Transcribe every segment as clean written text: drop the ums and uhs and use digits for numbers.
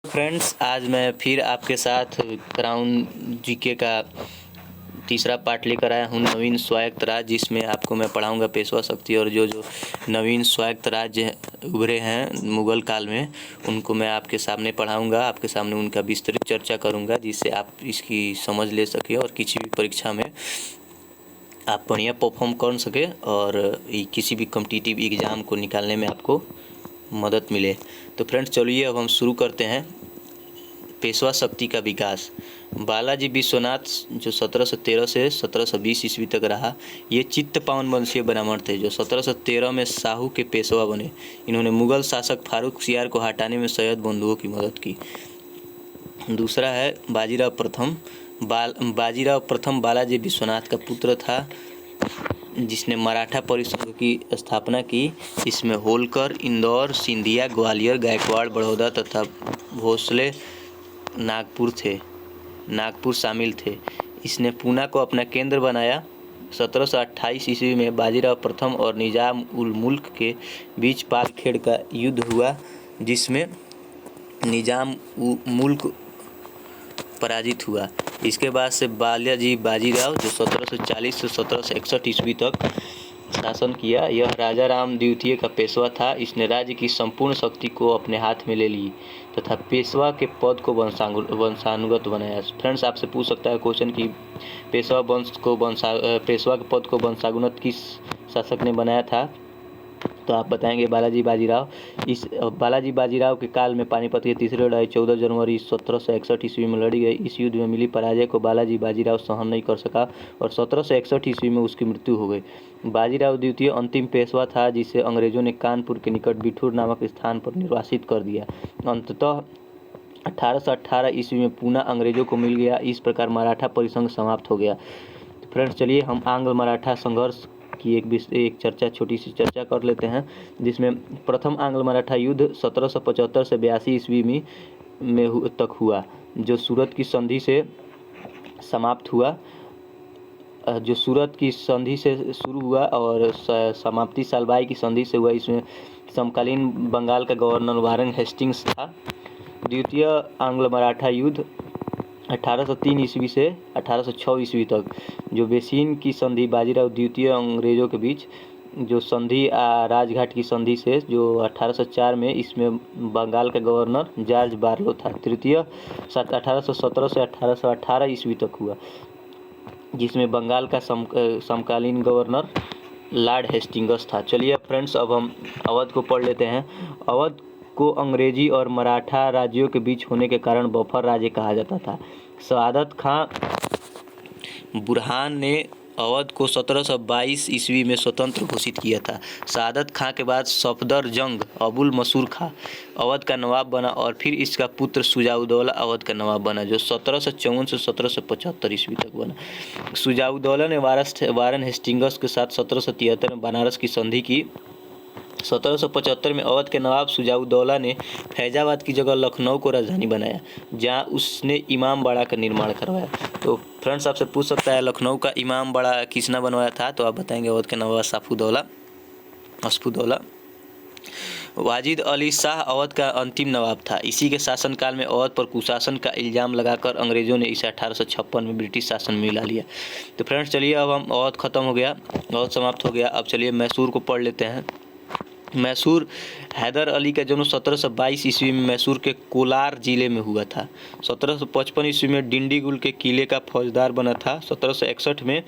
Friends, आज मैं फिर आपके साथ क्राउन जीके का तीसरा पार्ट लेकर आया हूँ, नवीन स्वायत्त राज्य, जिसमें आपको मैं पढ़ाऊँगा पेशवा शक्ति और जो नवीन स्वायत्त राज्य उभरे हैं मुग़ल काल में, उनको मैं आपके सामने पढ़ाऊँगा, आपके सामने उनका विस्तृत चर्चा करूँगा, जिससे आप इसकी समझ ले सकें और किसी भी परीक्षा में आप बढ़िया परफॉर्म कर सके और किसी भी कॉम्पिटिटिव एग्ज़ाम को निकालने में आपको मदद मिले। तो फ्रेंड्स, चलिए अब हम शुरू करते हैं। पेशवा शक्ति का विकास। बालाजी विश्वनाथ जो 1713 से 1720 ईस्वी तक रहा, ये चित्तपावन वंशीय ब्राह्मण थे जो 1713 में शाहू के पेशवा बने। इन्होंने मुगल शासक फारूक सियार को हटाने में सैयद बंधुओं की मदद की। दूसरा है बाजीराव प्रथम। बाजीराव प्रथम बालाजी विश्वनाथ का पुत्र था, जिसने मराठा परिसंघ की स्थापना की। इसमें होलकर, इंदौर, सिंधिया, ग्वालियर, गायकवाड़, बड़ौदा तथा भोसले नागपुर शामिल थे। इसने पूना को अपना केंद्र बनाया। 1728 ईस्वी में बाजीराव प्रथम और निजाम उल मुल्क के बीच पालखेड़ का युद्ध हुआ, जिसमें निजाम मुल्क पराजित हुआ। इसके बाद से बालाजी बाजीराव जो 1740 से 1761 ईस्वी तक शासन किया, यह राजा राम द्वितीय का पेशवा था। इसने राज्य की संपूर्ण शक्ति को अपने हाथ में ले ली तथा पेशवा के पद को वंशानुगत बनाया। फ्रेंड्स, आपसे पूछ सकता है क्वेश्चन कि पेशवा के पद को वंशानुगत किस शासक ने बनाया था, तो आप बताएंगे बालाजी बाजीराव। इस बालाजी बाजीराव के काल में पानीपत की तीसरी लड़ाई 14 जनवरी 1761 ईस्वी में लड़ी गई। इस युद्ध में मिली पराजय को बालाजी बाजीराव सहन नहीं कर सका और 1761 ईस्वी में उसकी मृत्यु हो गई। बाजीराव द्वितीय अंतिम पेशवा था, जिसे अंग्रेजों ने कानपुर के निकट बिठूर नामक स्थान पर निर्वासित कर दिया। अंततः 1818 ईस्वी में पूना अंग्रेजों को मिल गया। इस प्रकार मराठा परिसंघ समाप्त हो गया। तो फ्रेंड्स, चलिए हम आंग्ल मराठा संघर्ष की छोटी सी चर्चा कर लेते हैं, जिसमें प्रथम आंग्ल मराठा युद्ध 1775 से 82 ईस्वी में तक हुआ, जो सूरत की संधि से समाप्त हुआ। जो सूरत की संधि से शुरू हुआ और समाप्ति सालबाई की संधि से हुआ। इसमें समकालीन बंगाल का गवर्नर वारेन हेस्टिंग्स था। द्वितीय आंग्ल मराठा युद्ध 1803 ईस्वी से 1806 ईस्वी तक, जो बेसिन की संधि बाजीराव द्वितीय अंग्रेजों के बीच, जो संधि राजघाट की संधि से जो 1804 में, इसमें बंगाल का गवर्नर जॉर्ज बार्लो था। तृतीय 1817 से 1818 ईस्वी तक हुआ, जिसमें बंगाल का समकालीन गवर्नर लॉर्ड हेस्टिंग्स था। चलिए फ्रेंड्स, अब हम अवध को पढ़ लेते हैं। अवध को अंग्रेजी और मराठा राज्यों के बीच होने के कारण बफर राज्य कहा जाता था। सआदत खां बुरहान ने अवध को 1722 ईस्वी में स्वतंत्र घोषित किया था। सआदत खां के बाद सफदर जंग अबुल मसूर खां अवध का नवाब बना और फिर इसका पुत्र सुजाउद्दौला अवध का नवाब बना, जो 1754 से 1775 ईस्वी तक बना। सुजाउद्दौला ने वारेन हेस्टिंग्स के साथ 1773 में बनारस की संधि की। 1775 में अवध के नवाब सुजाउद्दौला ने फैजाबाद की जगह लखनऊ को राजधानी बनाया, जहां उसने इमामबाड़ा का निर्माण करवाया। तो फ्रेंड्स, आपसे पूछ सकता है लखनऊ का इमामबाड़ा किसने बनवाया था, तो आप बताएंगे अवध के नवाब अशफुद्दौला। वाजिद अली शाह अवध का अंतिम नवाब था। इसी के शासनकाल में अवध पर कुशासन का इल्ज़ाम लगाकर अंग्रेजों ने इसे 1856 में ब्रिटिश शासन में मिला लिया। तो फ्रेंड्स, चलिए अब हम अवध खत्म हो गया, अवध समाप्त हो गया। अब चलिए मैसूर को पढ़ लेते हैं। मैसूर, हैदर अली का जन्म 1722 ईस्वी में मैसूर के कोलार जिले में हुआ था। 1755 ईस्वी में डिंडीगुल के किले का फौजदार बना था। 1761 में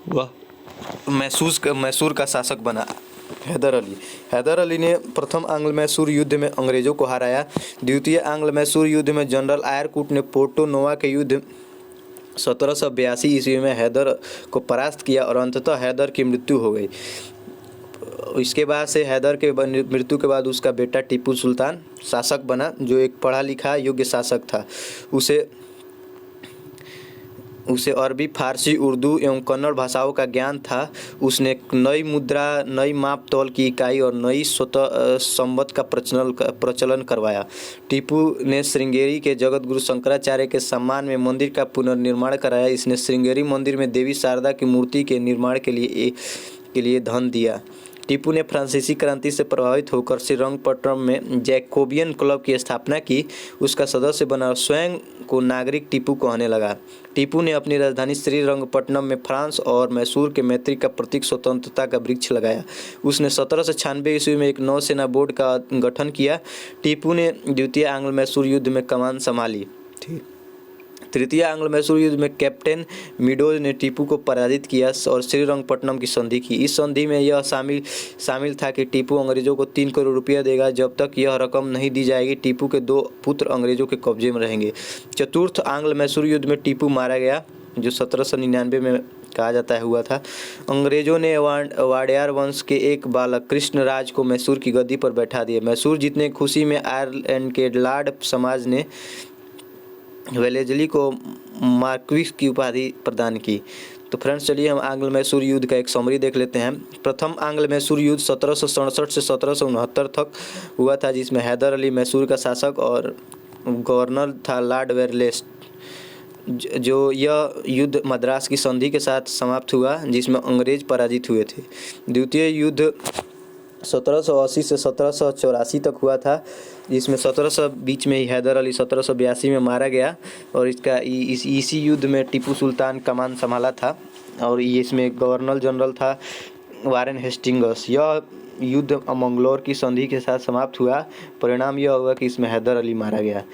वह मैसूर का शासक बना। हैदर अली ने प्रथम आंग्ल मैसूर युद्ध में अंग्रेजों को हराया। द्वितीय आंग्ल मैसूर युद्ध में जनरल आयरकुट ने पोर्टो नोवा के युद्ध 1782 ईस्वी में हैदर को परास्त किया और अंततः हैदर की मृत्यु हो गई। इसके बाद से हैदर के मृत्यु के बाद उसका बेटा टीपू सुल्तान शासक बना, जो एक पढ़ा लिखा योग्य शासक था। उसे अरबी, फारसी, उर्दू एवं कन्नड़ भाषाओं का ज्ञान था। उसने नई मुद्रा, नई माप तौल की इकाई और नई संवत का प्रचलन करवाया। टीपू ने श्रृंगेरी के जगत गुरु शंकराचार्य के सम्मान में मंदिर का पुनर्निर्माण कराया। इसने श्रृंगेरी मंदिर में देवी शारदा की मूर्ति के निर्माण के लिए धन दिया। टीपू ने फ्रांसीसी क्रांति से प्रभावित होकर श्रीरंगपट्टनम में जैकोबियन क्लब की स्थापना की। उसका सदस्य बना और स्वयं को नागरिक टीपू कहने लगा। टीपू ने अपनी राजधानी श्रीरंगपट्टनम में फ्रांस और मैसूर के मैत्री का प्रतीक स्वतंत्रता का वृक्ष लगाया। उसने 1796 ईस्वी में एक नौसेना बोर्ड का गठन किया। टीपू ने द्वितीय आंग्ल मैसूर युद्ध में कमान संभाली थी। तृतीय आंग्ल मैसूर युद्ध में कैप्टन मिडोज ने टीपू को पराजित किया और श्रीरंगपट्टनम की संधि की। इस संधि में यह शामिल था कि टीपू अंग्रेजों को 3 करोड़ रुपया देगा। जब तक यह रकम नहीं दी जाएगी टीपू के 2 पुत्र अंग्रेजों के कब्जे में रहेंगे। चतुर्थ आंग्ल मैसूर युद्ध में टीपू मारा गया, जो 1799 में कहा जाता है हुआ था। अंग्रेजों ने वाडियार वंश के एक बालक कृष्णराज को मैसूर की गद्दी पर बैठा दिया। मैसूर जीतने की खुशी में आयरलैंड के लॉर्ड समाज ने वेलेजली को मार्क्विस की उपाधि प्रदान की। तो फ्रेंड्स चलिए हम आंग्ल मैसूर युद्ध का एक समरी देख लेते हैं। प्रथम आंग्ल मैसूर युद्ध 1767 से 1769 तक हुआ था, जिसमें हैदर अली मैसूर का शासक और गवर्नर था लॉर्ड वेलेस्ली। जो यह युद्ध मद्रास की संधि के साथ समाप्त हुआ, जिसमें अंग्रेज पराजित हुए थे। द्वितीय युद्ध 1780 से 1784 तक हुआ था, जिसमें 1700 बीच में ही हैदर अली 1782 में मारा गया और इसी युद्ध में टीपू सुल्तान कमान संभाला था और इसमें गवर्नर जनरल था वारेन हेस्टिंग्स। यह युद्ध मंगलौर की संधि के साथ समाप्त हुआ। परिणाम यह हुआ कि इसमें हैदर अली मारा गया।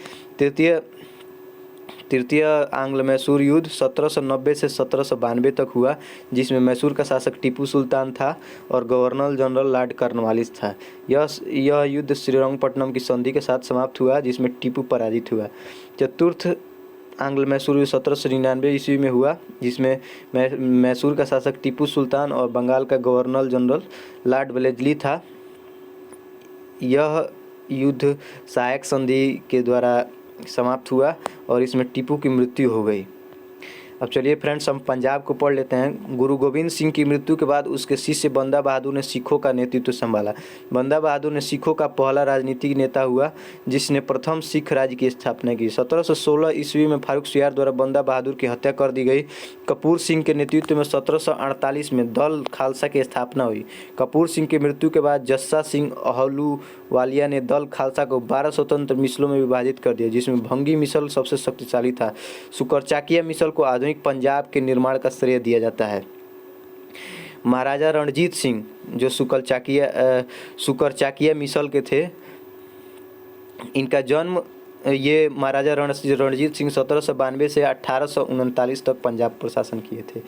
तृतीय आंग्ल मैसूर युद्ध 1790 से 1792 तक हुआ, जिसमें मैसूर का शासक टीपू सुल्तान था और गवर्नर जनरल लॉर्ड कॉर्नवालिस था। यह युद्ध श्रीरंगपट्टनम की संधि के साथ समाप्त हुआ, जिसमें टीपू पराजित हुआ। चतुर्थ आंग्ल मैसूर युद्ध 1799 ईस्वी में हुआ, जिसमें मैसूर का शासक टीपू सुल्तान और बंगाल का गवर्नर जनरल लॉर्ड वेलेस्ली था। यह युद्ध सहायक संधि के द्वारा समाप्त हुआ और इसमें टीपू की मृत्यु हो गई। अब चलिए फ्रेंड्स हम पंजाब को पढ़ लेते हैं। गुरु गोविंद सिंह की मृत्यु के बाद उसके शिष्य बंदा बहादुर ने सिखों का नेतृत्व संभाला। बंदा बहादुर ने सिखों का पहला राजनीतिक नेता हुआ, जिसने प्रथम सिख राज्य की स्थापना की। 1716 ईस्वी में फारूक सियार द्वारा बंदा बहादुर की हत्या कर दी गई। कपूर सिंह के नेतृत्व में 1748 में दल खालसा की स्थापना हुई। कपूर सिंह की मृत्यु के बाद जस्सा सिंह अहलूवालिया ने दल खालसा को 12 स्वतंत्र मिसलों में विभाजित कर दिया, जिसमें भंगी मिसल सबसे शक्तिशाली था। सुकरचाकिया मिसल को आधुनिक पंजाब के निर्माण का श्रेय दिया जाता है। महाराजा रणजीत सिंह जो सुकरचाकिया मिसल के थे, इनका जन्म ये महाराजा रणजीत सिंह 1792 से 1839 तक पंजाब पर शासन किए थे।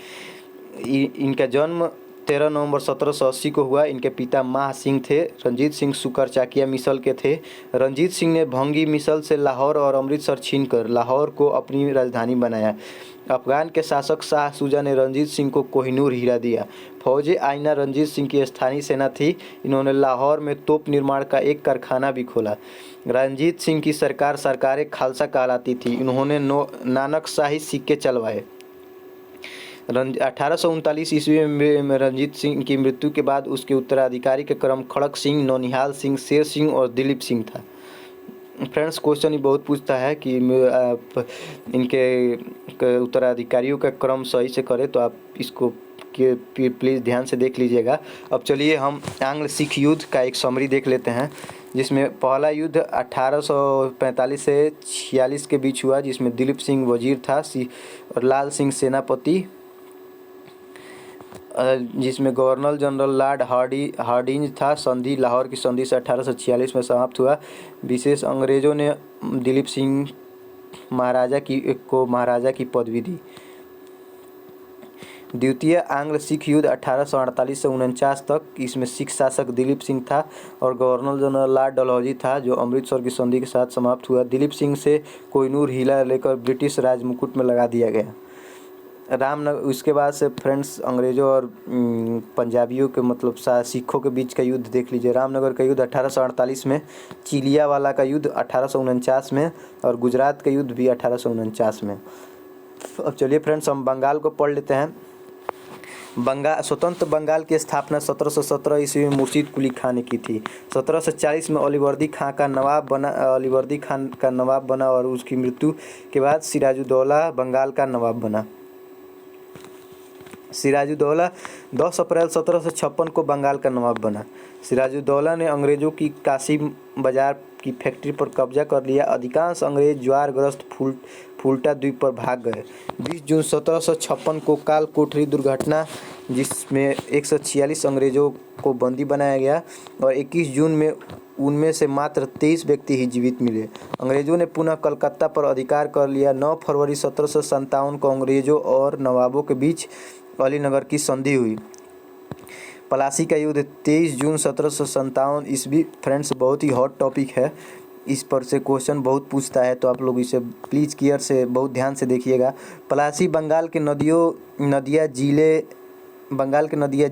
इनका जन्म 13 नवंबर 1780 को हुआ। इनके पिता माह सिंह थे। रंजीत सिंह सुकरचाकिया मिसल के थे। रंजीत सिंह ने भंगी मिसल से लाहौर और अमृतसर छीनकर लाहौर को अपनी राजधानी बनाया। अफगान के शासक शाह शुजा ने रंजीत सिंह को कोहिनूर हीरा दिया। फौज आइना रंजीत सिंह की स्थानीय सेना थी। इन्होंने लाहौर में तोप निर्माण का एक कारखाना भी खोला। रंजीत सिंह की सरकार खालसा कहलाती थी। इन्होंने नानकशाही सिक्के चलवाए। 1839 ईस्वी में रंजीत सिंह की मृत्यु के बाद उसके उत्तराधिकारी के क्रम खड़क सिंह, नौनिहाल सिंह, शेर सिंह और दिलीप सिंह था। फ्रेंड्स क्वेश्चन ही बहुत पूछता है कि इनके उत्तराधिकारियों का क्रम सही से करें, तो आप इसको प्लीज़ ध्यान से देख लीजिएगा। अब चलिए हम आंग्ल सिख युद्ध का एक समरी देख लेते हैं, जिसमें पहला युद्ध 1845 से 46 के बीच हुआ, जिसमें दिलीप सिंह वजीर था और लाल सिंह सेनापति, जिसमें गवर्नर जनरल लॉर्ड हार्डिंज था। संधि लाहौर की संधि से 1846 में समाप्त हुआ। विशेष अंग्रेजों ने दिलीप सिंह महाराजा की पदवी दी। द्वितीय आंग्ल सिख युद्ध 1848 से 49 तक, इसमें सिख शासक दिलीप सिंह था और गवर्नर जनरल लॉर्ड डलहौजी था, जो अमृतसर की संधि के साथ समाप्त हुआ। दिलीप सिंह से कोहिनूर हीरा लेकर ब्रिटिश राज मुकुट में लगा दिया गया। उसके बाद से फ्रेंड्स अंग्रेज़ों और पंजाबियों के मतलब सिखों के बीच का युद्ध देख लीजिए। रामनगर का युद्ध 1848 में, चिलियावाला का युद्ध 1849 में और गुजरात का युद्ध भी 1849 में। अब चलिए फ्रेंड्स हम बंगाल को पढ़ लेते हैं। स्वतंत्र बंगाल की स्थापना 1717 ईस्वी में मुर्शीद कुली खान ने की थी। 1740 में अलीवर्दी खान का नवाब बना और उसकी मृत्यु के बाद सिराजुद्दौला बंगाल का नवाब बना। सिराजुद्दौला 10 अप्रैल 1756 को बंगाल का नवाब बना। सिराजुद्दौला ने अंग्रेजों की कासिम बाजार की फैक्ट्री पर कब्जा कर लिया। अधिकांश अंग्रेज ज्वारग्रस्त फुल्टा द्वीप पर भाग गए। 20 जून 1756 को काल कोठरी दुर्घटना, जिसमें 146 अंग्रेजों को बंदी बनाया गया और 21 जून में उनमें से मात्र 23 व्यक्ति ही जीवित मिले। अंग्रेजों ने पुनः कलकत्ता पर अधिकार कर लिया। 9 फरवरी 1757 को अंग्रेजों और नवाबों के बीच अलीनगर की संधि हुई। प्लासी का युद्ध 23 जून 1757 ईस्वी। फ्रेंड्स, बहुत ही हॉट टॉपिक है, इस पर से क्वेश्चन बहुत पूछता है, तो आप लोग इसे प्लीज़ केयर से बहुत ध्यान से देखिएगा। प्लासी बंगाल के नदिया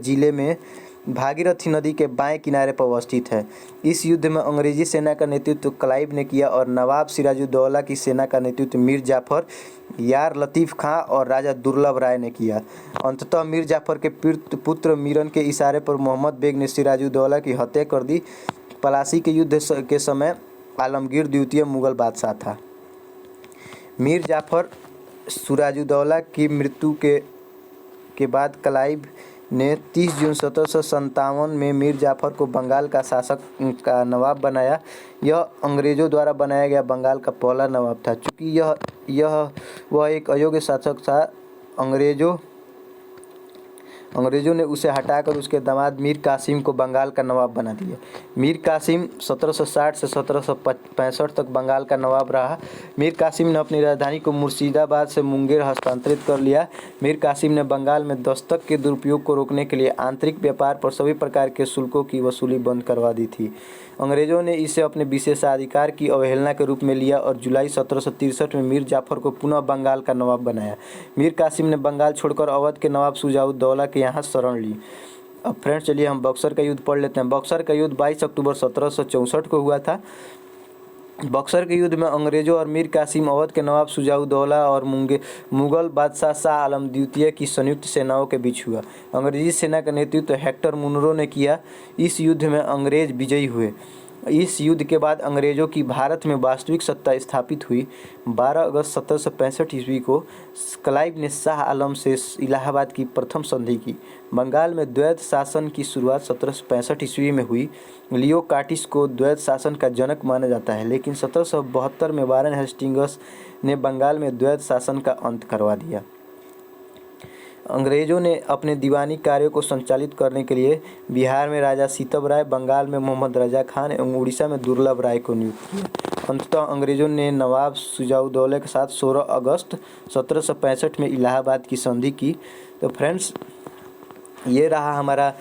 जिले में भागीरथी नदी के बाएं किनारे पर अवस्थित है। इस युद्ध में अंग्रेजी सेना का नेतृत्व क्लाइव ने किया और नवाब सिराजुद्दौला की सेना का नेतृत्व मीर जाफर, यार लतीफ़ खां और राजा दुर्लभ राय ने किया। अंततः मीर जाफर के पुत्र मीरन के इशारे पर मोहम्मद बेग ने सिराजुद्दौला की हत्या कर दी। प्लासी के युद्ध के समय आलमगीर द्वितीय मुगल बादशाह था। मीर जाफर सिराजुद्दौला की मृत्यु के बाद क्लाइव ने 30 जून 1757 में मीर जाफर को बंगाल का शासक का नवाब बनाया। यह अंग्रेज़ों द्वारा बनाया गया बंगाल का पहला नवाब था। चूँकि वह एक अयोग्य शासक था, अंग्रेज़ों ने उसे हटाकर उसके दामाद मीर कासिम को बंगाल का नवाब बना दिया। मीर कासिम 1760 से 1765 तक बंगाल का नवाब रहा। मीर कासिम ने अपनी राजधानी को मुर्शिदाबाद से मुंगेर हस्तांतरित कर लिया। मीर कासिम ने बंगाल में दस्तक के दुरुपयोग को रोकने के लिए आंतरिक व्यापार पर सभी प्रकार के शुल्कों की वसूली बंद करवा दी थी। अंग्रेज़ों ने इसे अपने विशेषाधिकार की अवहेलना के रूप में लिया और जुलाई 1763 में मीर जाफर को पुनः बंगाल का नवाब बनाया। मीर कासिम ने बंगाल छोड़कर अवध के नवाब शुजाउद्दौला के यहाँ शरण ली। अब फ्रेंड्स, चलिए हम बक्सर का युद्ध पढ़ लेते हैं। बक्सर का युद्ध 22 अक्टूबर 1764 को हुआ था। बक्सर के युद्ध में अंग्रेजों और मीर कासिम, अवध के नवाब शुजाउद्दौला और मुगल बादशाह शाह आलम द्वितीय की संयुक्त सेनाओं के बीच हुआ। अंग्रेजी सेना का नेतृत्व हेक्टर मुनरो ने किया। इस युद्ध में अंग्रेज विजयी हुए। इस युद्ध के बाद अंग्रेजों की भारत में वास्तविक सत्ता स्थापित हुई। 12 अगस्त 1765 ईस्वी को क्लाइव ने शाह आलम से इलाहाबाद की प्रथम संधि की। बंगाल में द्वैत शासन की शुरुआत 1765 ईस्वी में हुई। लियो कार्टिस को द्वैत शासन का जनक माना जाता है, लेकिन 1772 में वारेन हेस्टिंग्स ने बंगाल में द्वैत शासन का अंत करवा दिया। अंग्रेजों ने अपने दीवानी कार्यों को संचालित करने के लिए बिहार में राजा सीतब राय, बंगाल में मोहम्मद रजा खान एवं उड़ीसा में दुर्लभ राय को नियुक्त किया। अंततः अंग्रेजों ने नवाब शुजाउद्दौला के साथ 16 अगस्त 1765 में इलाहाबाद की संधि की। तो फ्रेंड्स, ये रहा हमारा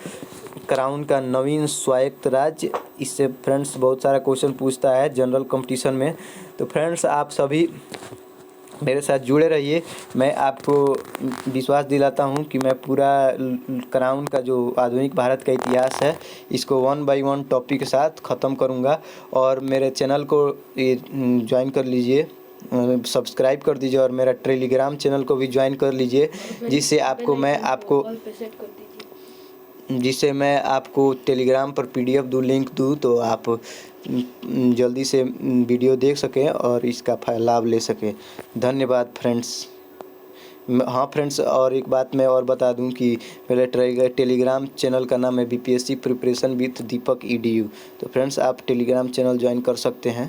क्राउन का नवीन स्वायत्त राज्य। इससे फ्रेंड्स बहुत सारा क्वेश्चन पूछता है जनरल कंपटीशन में। तो फ्रेंड्स, आप सभी मेरे साथ जुड़े रहिए। मैं आपको विश्वास दिलाता हूं कि मैं पूरा क्राउन का जो आधुनिक भारत का इतिहास है, इसको 1 बाय 1 टॉपिक के साथ ख़त्म करूंगा। और मेरे चैनल को ज्वाइन कर लीजिए, सब्सक्राइब कर दीजिए और मेरा टेलीग्राम चैनल को भी ज्वाइन कर लीजिए, जिससे मैं आपको टेलीग्राम पर PDF दूँ, लिंक दूँ, तो आप जल्दी से वीडियो देख सकें और इसका लाभ ले सकें। धन्यवाद फ्रेंड्स। हाँ फ्रेंड्स, और एक बात मैं और बता दूं कि मेरे टेलीग्राम चैनल का नाम है BPSC preparation with Deepak EDU। तो फ्रेंड्स, आप टेलीग्राम चैनल ज्वाइन कर सकते हैं।